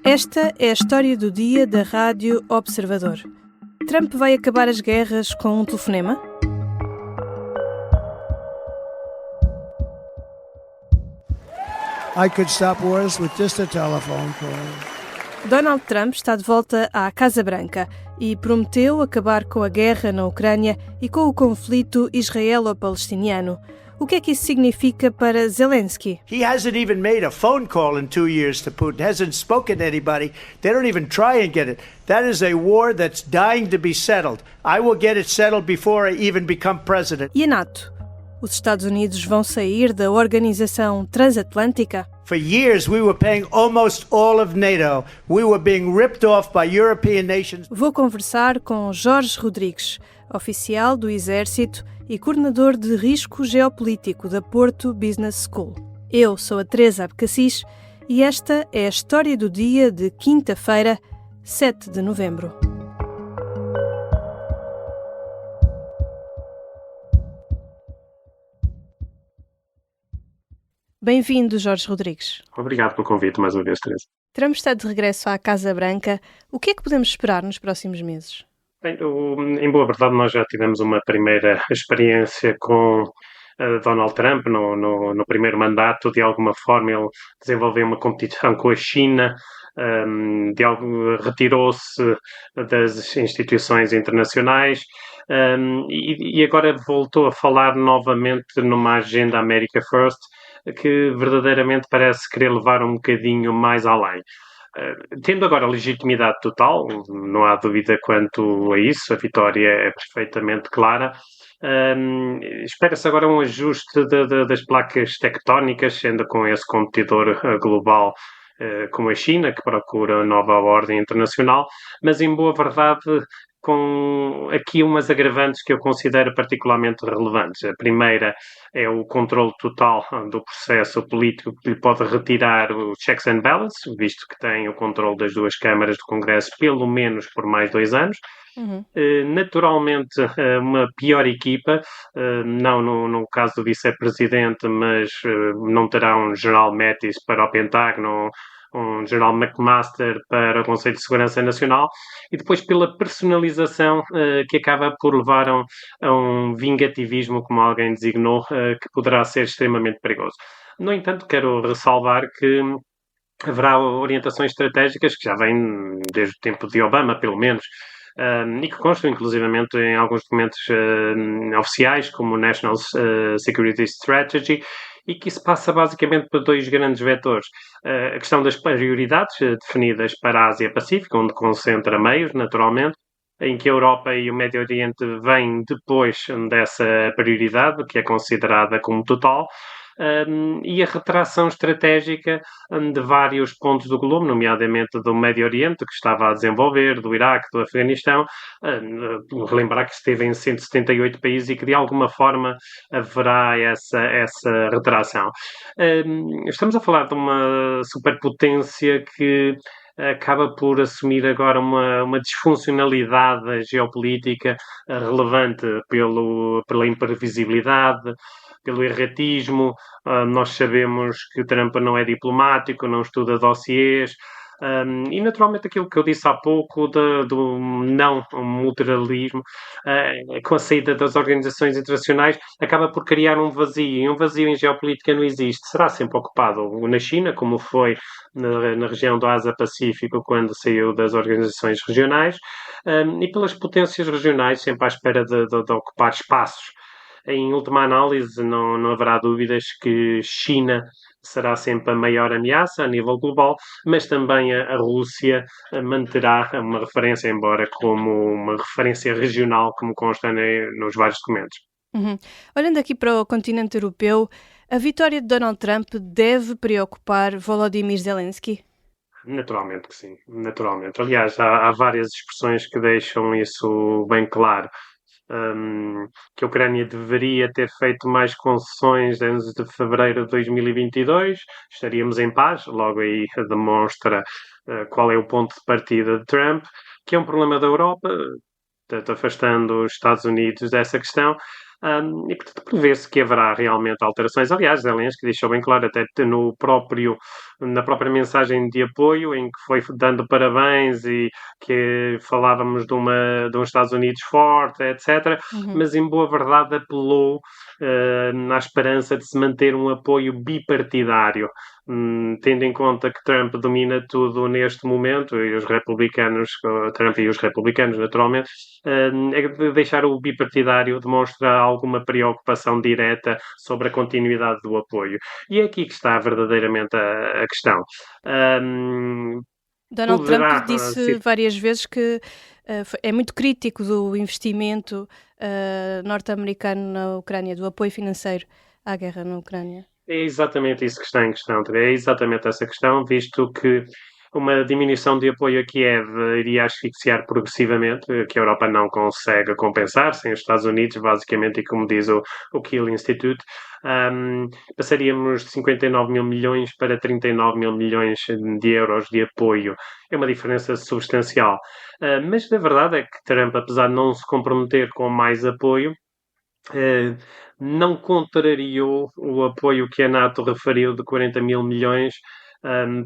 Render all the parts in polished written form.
Esta é a história do dia da Rádio Observador. Trump vai acabar as guerras com um telefonema? I could stop wars with just a telephone call. Donald Trump está de volta à Casa Branca e prometeu acabar com a guerra na Ucrânia e com o conflito israelo-palestiniano. O que é que isso significa para Zelensky? He hasn't even made a phone call in 2 years to Putin, hasn't spoken to anybody. They don't even try and get it. That is a war that's dying to be settled. I will get it settled before I even become president. E a NATO? Os Estados Unidos vão sair da Organização Transatlântica? For years, we were paying almost all of NATO. We were being ripped off by European nations. Vou conversar com Jorge Rodrigues, oficial do Exército e coordenador de risco geopolítico da Porto Business School. Eu sou a Teresa Abcacis e esta é a história do dia de quinta-feira, 7 de novembro. Bem-vindo, Jorge Rodrigues. Obrigado pelo convite mais uma vez, Teresa. Trump está de regresso à Casa Branca. O que é que podemos esperar nos próximos meses? Bem, em boa verdade, nós já tivemos uma primeira experiência com Donald Trump no primeiro mandato. De alguma forma, ele desenvolveu uma competição com a China, retirou-se das instituições internacionais e agora voltou a falar novamente numa agenda America First, que verdadeiramente parece querer levar um bocadinho mais além. Tendo agora legitimidade total, não há dúvida quanto a isso, a vitória é perfeitamente clara. Espera-se agora um ajuste das placas tectónicas, sendo com esse competidor global como a China, que procura nova ordem internacional, mas em boa verdade com aqui umas agravantes que eu considero particularmente relevantes. A primeira é o controle total do processo político, que lhe pode retirar os checks and balances, visto que tem o controle das duas câmaras do Congresso, pelo menos por mais 2 anos. Naturalmente, uma pior equipa, não no caso do vice-presidente, mas não terá um general Mattis para o Pentágono, um general McMaster para o Conselho de Segurança Nacional, e depois pela personalização que acaba por levar a um vingativismo, como alguém designou, que poderá ser extremamente perigoso. No entanto, quero ressalvar que haverá orientações estratégicas que já vêm desde o tempo de Obama, pelo menos, e que constam inclusivamente em alguns documentos oficiais, como o National Security Strategy, e que isso passa basicamente por 2 grandes vetores. A questão das prioridades definidas para a Ásia-Pacífico, onde concentra meios, naturalmente, em que a Europa e o Médio Oriente vêm depois dessa prioridade, que é considerada como total, e a retração estratégica de vários pontos do globo, nomeadamente do Médio Oriente, que estava a desenvolver, do Iraque, do Afeganistão. Relembrar que esteve em 178 países e que de alguma forma haverá essa retração. Estamos a falar de uma superpotência que acaba por assumir agora uma disfuncionalidade geopolítica relevante pela imprevisibilidade, pelo erratismo. Nós sabemos que Trump não é diplomático, não estuda dossiês, e naturalmente aquilo que eu disse há pouco do não multilateralismo, com a saída das organizações internacionais, acaba por criar um vazio, e um vazio em geopolítica não existe. Será sempre ocupado na China, como foi na região do Ásia-Pacífico, quando saiu das organizações regionais, e pelas potências regionais, sempre à espera de ocupar espaços. Em última análise, não haverá dúvidas que China será sempre a maior ameaça a nível global, mas também a Rússia manterá uma referência, embora como uma referência regional, como consta nos vários documentos. Olhando aqui para o continente europeu, a vitória de Donald Trump deve preocupar Volodymyr Zelensky? Naturalmente que sim, naturalmente. Aliás, há várias expressões que deixam isso bem claro. Que a Ucrânia deveria ter feito mais concessões antes de fevereiro de 2022, estaríamos em paz. Logo aí demonstra qual é o ponto de partida de Trump, que é um problema da Europa, afastando os Estados Unidos dessa questão. E, portanto, prevê-se que haverá realmente alterações. Aliás, Zelensky deixou bem claro, até na própria mensagem de apoio, em que foi dando parabéns e que falávamos de um Estados Unidos forte, etc. Uhum. Mas, em boa verdade, apelou na esperança de se manter um apoio bipartidário. Tendo em conta que Trump domina tudo neste momento, e os republicanos, Trump e os republicanos, naturalmente, é de deixar o bipartidário demonstra alguma preocupação direta sobre a continuidade do apoio. E é aqui que está verdadeiramente a questão. Donald Trump Poderá disse várias vezes que é muito crítico do investimento norte-americano na Ucrânia, do apoio financeiro à guerra na Ucrânia. É exatamente isso que está em questão, é exatamente essa questão, visto que uma diminuição de apoio a Kiev iria asfixiar progressivamente, que a Europa não consegue compensar, sem os Estados Unidos, basicamente, e como diz o Kiel Institute, passaríamos de 59 mil milhões para 39 mil milhões de euros de apoio. É uma diferença substancial. Mas a verdade é que Trump, apesar de não se comprometer com mais apoio, não contrariou o apoio que a NATO referiu de 40 mil milhões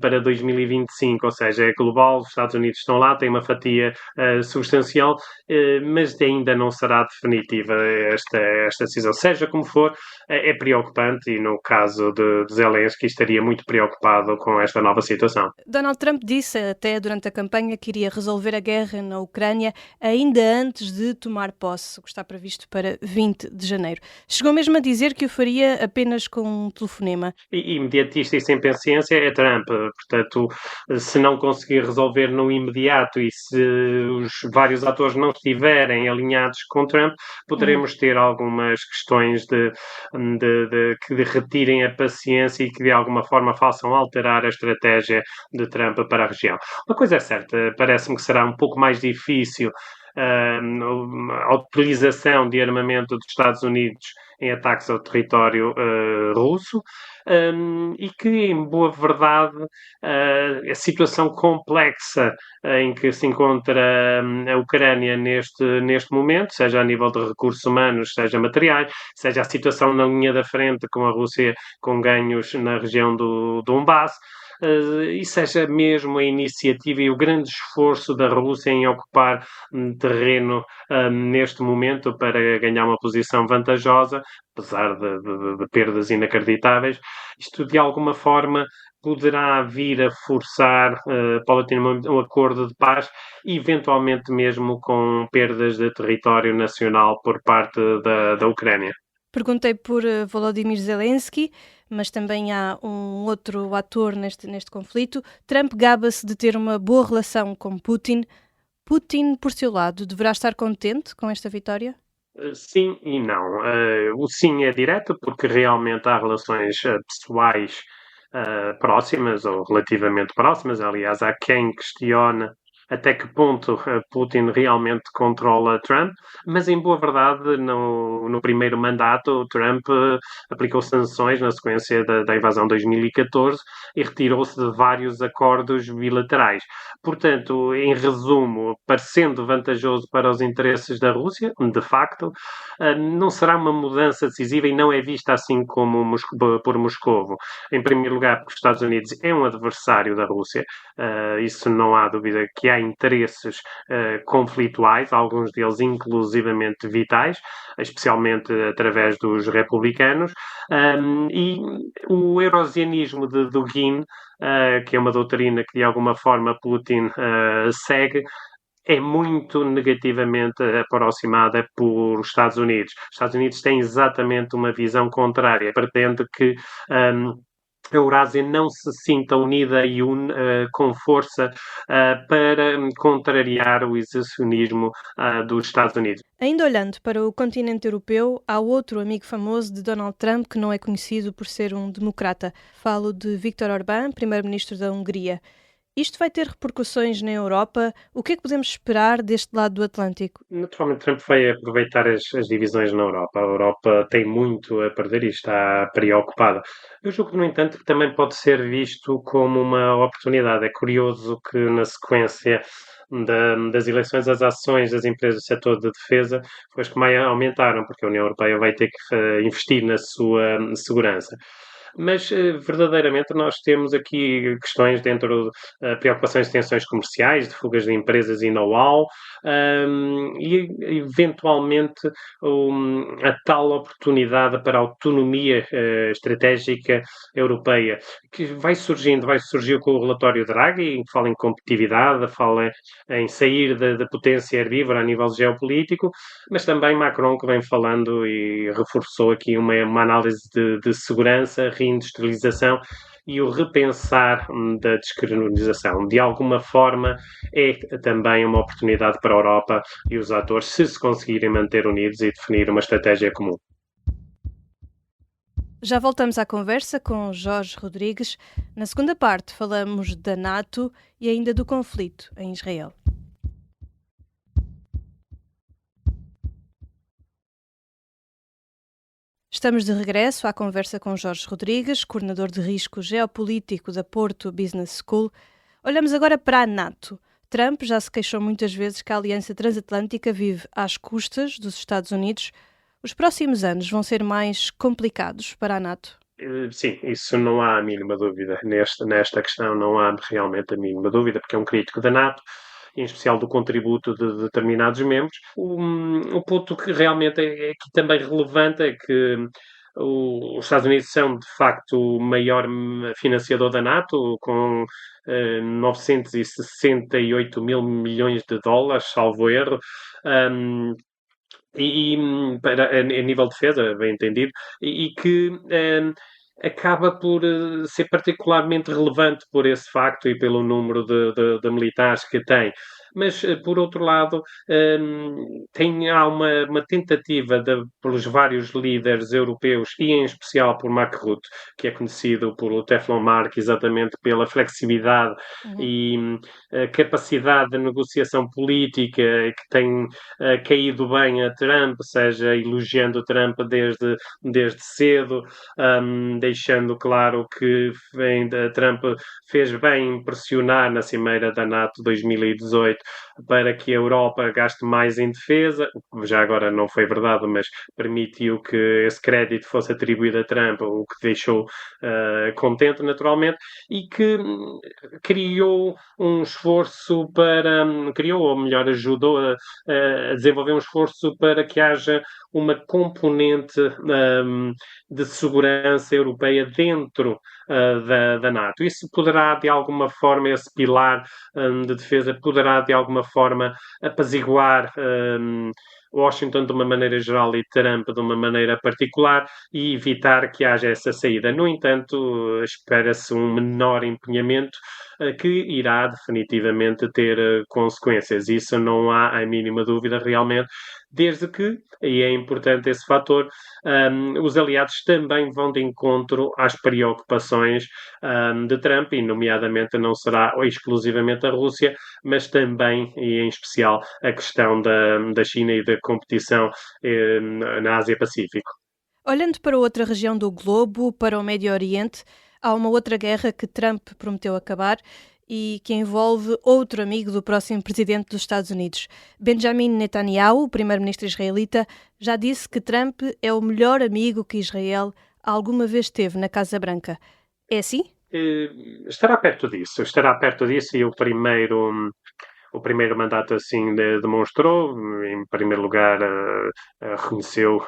para 2025, ou seja, é global, os Estados Unidos estão lá, têm uma fatia substancial, mas ainda não será definitiva esta decisão. Seja como for, é preocupante e no caso de Zelensky estaria muito preocupado com esta nova situação. Donald Trump disse até durante a campanha que iria resolver a guerra na Ucrânia ainda antes de tomar posse, o que está previsto para 20 de janeiro. Chegou mesmo a dizer que o faria apenas com um telefonema. E imediatista e sem paciência é Trump. Portanto, se não conseguir resolver no imediato e se os vários atores não estiverem alinhados com Trump, poderemos ter algumas questões que retirem a paciência e que de alguma forma façam alterar a estratégia de Trump para a região. Uma coisa é certa, parece-me que será um pouco mais difícil a utilização de armamento dos Estados Unidos em ataques ao território russo, e que, em boa verdade, a situação complexa em que se encontra a Ucrânia neste momento, seja a nível de recursos humanos, seja materiais, seja a situação na linha da frente com a Rússia com ganhos na região do Donbass, e seja mesmo a iniciativa e o grande esforço da Rússia em ocupar terreno neste momento para ganhar uma posição vantajosa, apesar de perdas inacreditáveis, isto de alguma forma poderá vir a forçar paulatinamente um acordo de paz, eventualmente mesmo com perdas de território nacional por parte da Ucrânia. Perguntei por Volodymyr Zelensky, mas também há um outro ator neste conflito. Trump gaba-se de ter uma boa relação com Putin. Putin, por seu lado, deverá estar contente com esta vitória? Sim e não. O sim é direto, porque realmente há relações pessoais próximas ou relativamente próximas. Aliás, há quem questione até que ponto Putin realmente controla Trump, mas em boa verdade, no primeiro mandato, Trump aplicou sanções na sequência da invasão de 2014 e retirou-se de vários acordos bilaterais. Portanto, em resumo, parecendo vantajoso para os interesses da Rússia, de facto, não será uma mudança decisiva e não é vista assim como por Moscovo. Em primeiro lugar, porque os Estados Unidos é um adversário da Rússia, isso não há dúvida que há interesses conflituais, alguns deles inclusivamente vitais, especialmente através dos republicanos, e o eurasianismo de Dugin, que é uma doutrina que de alguma forma Putin segue, é muito negativamente aproximada por Estados Unidos. Os Estados Unidos têm exatamente uma visão contrária, pretende que a Eurásia não se sinta unida e com força para contrariar o exercionismo dos Estados Unidos. Ainda olhando para o continente europeu, há outro amigo famoso de Donald Trump que não é conhecido por ser um democrata. Falo de Viktor Orbán, primeiro-ministro da Hungria. Isto vai ter repercussões na Europa? O que é que podemos esperar deste lado do Atlântico? Naturalmente, Trump vai aproveitar as divisões na Europa. A Europa tem muito a perder e está preocupada. Eu julgo, no entanto, que também pode ser visto como uma oportunidade. É curioso que, na sequência das eleições, as ações das empresas do setor de defesa foi as que mais aumentaram, porque a União Europeia vai ter que investir na sua segurança. Mas, verdadeiramente, nós temos aqui questões dentro de preocupações de tensões comerciais, de fugas de empresas e know-how, e, eventualmente, a tal oportunidade para a autonomia estratégica europeia, que surgiu com o relatório Draghi, em que fala em competitividade, fala em sair da potência herbívora a nível geopolítico, mas também Macron, que vem falando e reforçou aqui uma análise de segurança, reindustrialização e o repensar da descolonização. De alguma forma, é também uma oportunidade para a Europa e os atores se conseguirem manter unidos e definir uma estratégia comum. Já voltamos à conversa com Jorge Rodrigues. Na segunda parte, falamos da NATO e ainda do conflito em Israel. Estamos de regresso à conversa com Jorge Rodrigues, coordenador de risco geopolítico da Porto Business School. Olhamos agora para a NATO. Trump já se queixou muitas vezes que a Aliança Transatlântica vive às custas dos Estados Unidos. Os próximos anos vão ser mais complicados para a NATO? Sim, isso não há a mínima dúvida. Nesta questão não há realmente a mínima dúvida, porque é um crítico da NATO, em especial do contributo de determinados membros. O ponto que realmente é aqui também relevante é que os Estados Unidos são, de facto, o maior financiador da NATO, com 968 mil milhões de dólares, salvo erro. Um, a nível de defesa, bem entendido, e que acaba por ser particularmente relevante por esse facto e pelo número de militares que tem. Mas, por outro lado, há uma tentativa pelos vários líderes europeus e, em especial, por Mark Rutte, que é conhecido pelo Teflon Mark exatamente pela flexibilidade e capacidade de negociação política que tem caído bem a Trump, seja elogiando Trump desde cedo, deixando claro que Trump fez bem em pressionar na Cimeira da NATO 2018 para que a Europa gaste mais em defesa. Já agora não foi verdade, mas permitiu que esse crédito fosse atribuído a Trump, o que deixou contente naturalmente, e que criou um esforço criou, ou melhor, ajudou a desenvolver um esforço para que haja uma componente de segurança europeia dentro da NATO. Isso poderá, de alguma forma, esse pilar de defesa, poderá, de alguma forma, apaziguar Washington de uma maneira geral e Trump de uma maneira particular e evitar que haja essa saída. No entanto, espera-se um menor empenhamento que irá definitivamente ter consequências. Isso não há a mínima dúvida realmente, desde que, e é importante esse fator, os aliados também vão de encontro às preocupações de Trump, e nomeadamente não será exclusivamente a Rússia, mas também, e em especial, a questão da China e da competição na Ásia-Pacífico. Olhando para outra região do globo, para o Médio Oriente, há uma outra guerra que Trump prometeu acabar e que envolve outro amigo do próximo presidente dos Estados Unidos. Benjamin Netanyahu, o primeiro-ministro israelita, já disse que Trump é o melhor amigo que Israel alguma vez teve na Casa Branca. É assim? Estará perto disso, e o primeiro mandato assim demonstrou. Em primeiro lugar, reconheceu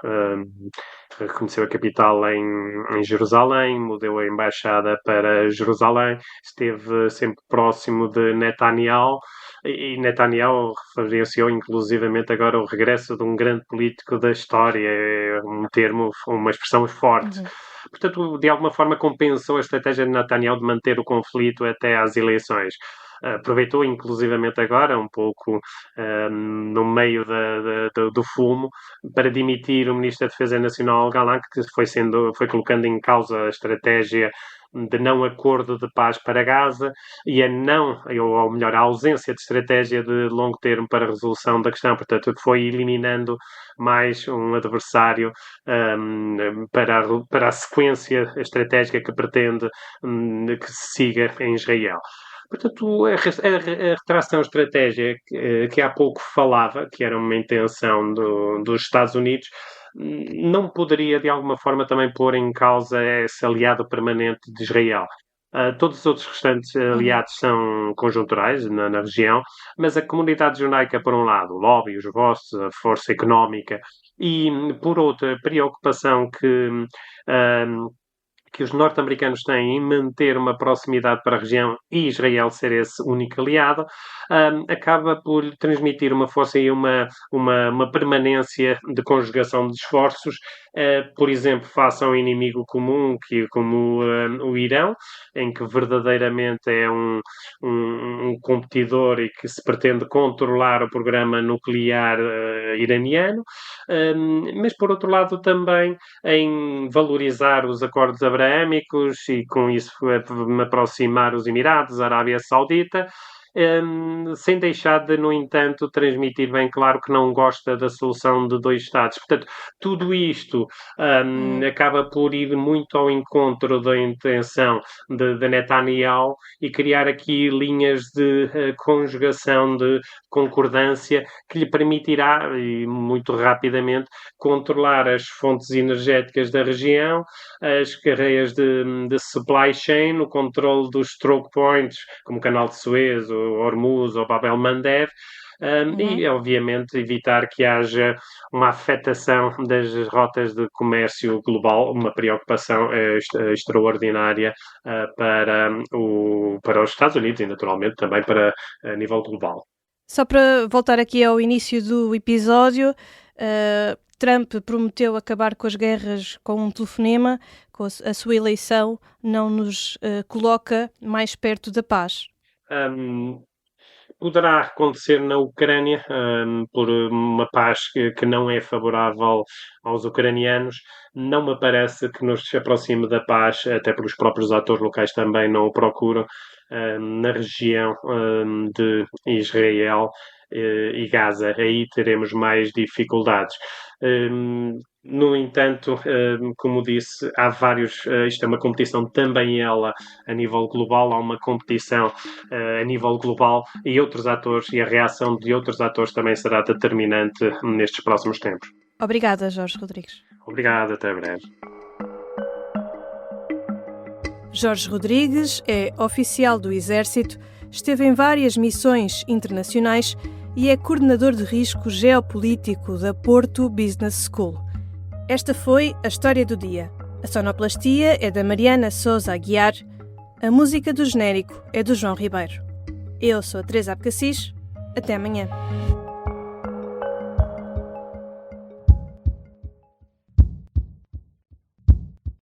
a capital em Jerusalém, mudou a embaixada para Jerusalém, esteve sempre próximo de Netanyahu, e Netanyahu referenciou inclusivamente agora o regresso de um grande político da história, é uma expressão forte. Portanto, de alguma forma compensou a estratégia de Netanyahu de manter o conflito até às eleições. Aproveitou inclusivamente agora, um pouco no meio do fumo, para demitir o Ministro da Defesa Nacional Galán, que foi colocando em causa a estratégia de não acordo de paz para Gaza e ou melhor, a ausência de estratégia de longo termo para a resolução da questão. Portanto, foi eliminando mais um adversário para a sequência estratégica que pretende que se siga em Israel. Portanto, a retração estratégica que há pouco falava, que era uma intenção dos Estados Unidos, não poderia, de alguma forma, também pôr em causa esse aliado permanente de Israel. Todos os outros restantes aliados são conjunturais na região, mas a comunidade judaica, por um lado, o lobby, os vossos, a força económica, e, por outra, a preocupação que os norte-americanos têm em manter uma proximidade para a região e Israel ser esse único aliado, acaba por transmitir uma força e uma permanência de conjugação de esforços, por exemplo, face a um inimigo comum, como o Irão, em que verdadeiramente é um competidor e que se pretende controlar o programa nuclear iraniano, mas, por outro lado, também em valorizar os acordos abraâmicos e, com isso, me aproximar os Emirados, a Arábia Saudita, sem deixar de, no entanto, transmitir bem claro que não gosta da solução de dois Estados. Portanto, tudo isto acaba por ir muito ao encontro da intenção de Netanyahu e criar aqui linhas de conjugação de concordância que lhe permitirá, e muito rapidamente, controlar as fontes energéticas da região, as carreiras de supply chain, o controle dos choke points, como o Canal de Suez, o Hormuz ou Bab el-Mandeb, e, obviamente, evitar que haja uma afetação das rotas de comércio global, uma preocupação extraordinária para os Estados Unidos e, naturalmente, também para a nível global. Só para voltar aqui ao início do episódio, Trump prometeu acabar com as guerras com um telefonema, com a sua eleição não nos coloca mais perto da paz. Poderá acontecer na Ucrânia, por uma paz que não é favorável aos ucranianos. Não me parece que nos aproxime da paz, até porque os próprios atores locais também não o procuram, na região de Israel e Gaza. Aí teremos mais dificuldades. No entanto, como disse, há vários. Isto é uma competição também ela a nível global, há uma competição a nível global e outros atores e a reação de outros atores também será determinante nestes próximos tempos. Obrigada, Jorge Rodrigues. Obrigado, até breve. Jorge Rodrigues é oficial do Exército, esteve em várias missões internacionais e é coordenador de risco geopolítico da Porto Business School. Esta foi a história do dia. A sonoplastia é da Mariana Sousa Aguiar, a música do genérico é do João Ribeiro. Eu sou a Teresa Abcacis. Até amanhã.